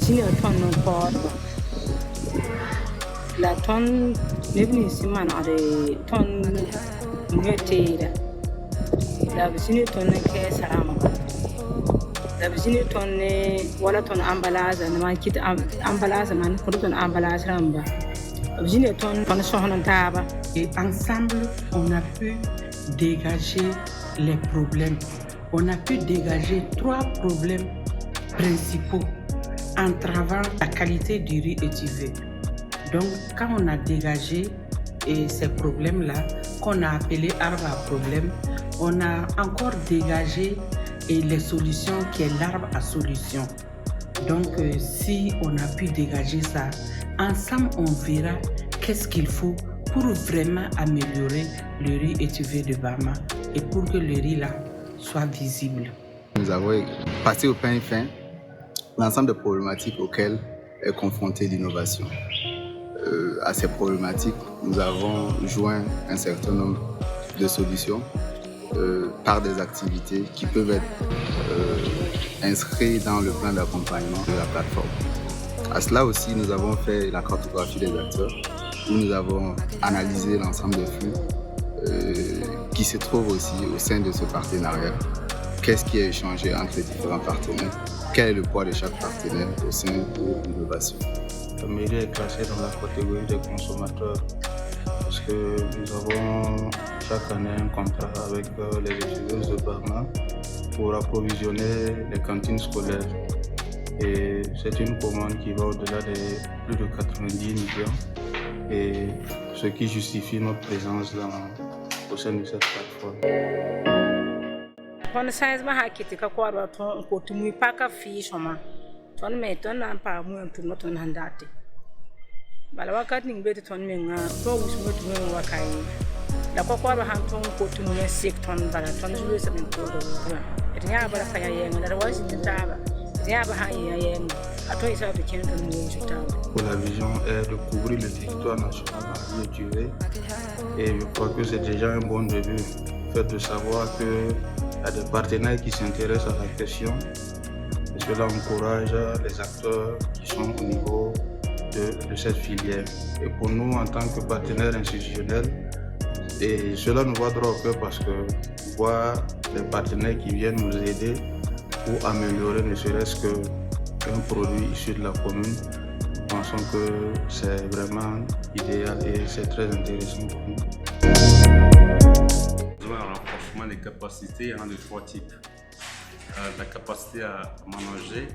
zine ton no por la ton nebni siman ade ton ngete la zine ton ke sarama la zine ton wala ton emballage na ma kit emballage man ko ton emballage ramba zine ton sohna taba. Et ensemble, on a pu dégager les problèmes. On a pu dégager 3 problèmes principaux entravant la qualité du riz étivé. Donc, quand on a dégagé ces problèmes-là, qu'on a appelé arbre à problème, on a encore dégagé les solutions qui est l'arbre à solution. Donc, si on a pu dégager ça, ensemble, on verra qu'est-ce qu'il faut pour vraiment améliorer le riz étivé de Bama et pour que le riz là soit visible. Nous avons passé au pain fin l'ensemble des problématiques auxquelles est confrontée l'innovation. À ces problématiques, nous avons joint un certain nombre de solutions par des activités qui peuvent être inscrites dans le plan d'accompagnement de la plateforme. À cela aussi, nous avons fait la cartographie des acteurs, où nous avons analysé l'ensemble des flux qui se trouvent aussi au sein de ce partenariat. Qu'est-ce qui est échangé entre les différents partenaires? Quel est le poids de chaque partenaire au sein de l'innovation? La mairie est classée dans la catégorie des consommateurs parce que nous avons chaque année un contrat avec les étudiants de Bama pour approvisionner les cantines scolaires. Et c'est une commande qui va au-delà de plus de 90 millions. Et ce qui justifie notre présence au sein de cette plateforme. Ton size ma hakiti ka kwaro ton ko tumi paka fi shoma ton me ton na pa mu ton ton handate bala wakat ning beti ton me nga to wusmo tumi wakai la ko kwaro han ton ko tumi sik ton bala ton juwe sabin ko do et nya bala kaya yenga da wasi taba nya ba ha yenga ato isa to ken ton mu taba. La vision est de couvrir le territoire national en durée et je crois que c'est déjà un bon début, le fait de savoir que il y a des partenaires qui s'intéressent à la question et cela encourage les acteurs qui sont au niveau de cette filière. Et pour nous, en tant que partenaires institutionnels, et cela nous va droit au cœur parce que voir les partenaires qui viennent nous aider pour améliorer ne serait-ce qu'un produit issu de la commune, nous pensons que c'est vraiment idéal et c'est très intéressant pour nous. Des capacités de 3 types. La capacité à manager,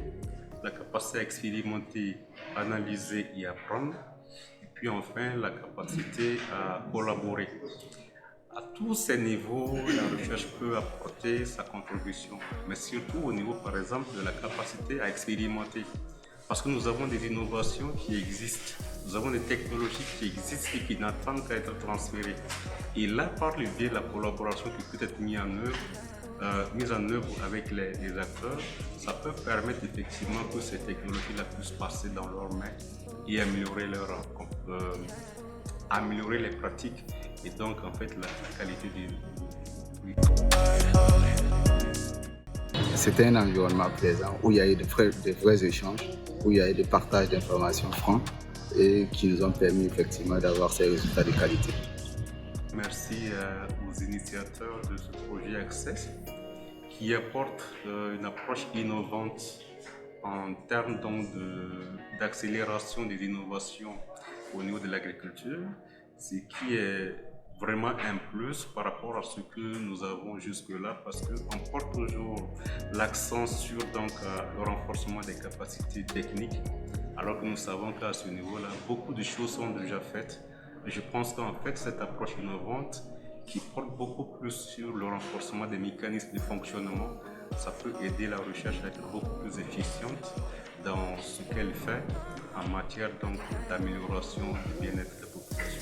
la capacité à expérimenter, analyser et apprendre, et puis enfin la capacité à collaborer. À tous ces niveaux, la recherche peut apporter sa contribution, mais surtout au niveau par exemple de la capacité à expérimenter. Parce que nous avons des innovations qui existent, nous avons des technologies qui existent et qui n'attendent qu'à être transférées. Et là, par le biais de la collaboration qui peut être mise en œuvre avec les acteurs, ça peut permettre effectivement que ces technologies-là puissent passer dans leurs mains et améliorer les pratiques et donc en fait la qualité du C'était un environnement plaisant où il y a eu de vrais échanges, où il y a eu des partages d'informations francs et qui nous ont permis effectivement d'avoir ces résultats de qualité. Merci aux initiateurs de ce projet Access qui apporte une approche innovante en termes d'accélération des innovations au niveau de l'agriculture, ce qui est vraiment un plus par rapport à ce que nous avons jusque-là parce qu'on porte toujours l'accent sur le renforcement des capacités techniques alors que nous savons qu'à ce niveau-là, beaucoup de choses sont déjà faites. Je pense qu'en fait, cette approche innovante qui porte beaucoup plus sur le renforcement des mécanismes de fonctionnement, ça peut aider la recherche à être beaucoup plus efficiente dans ce qu'elle fait en matière d'amélioration du bien-être des populations.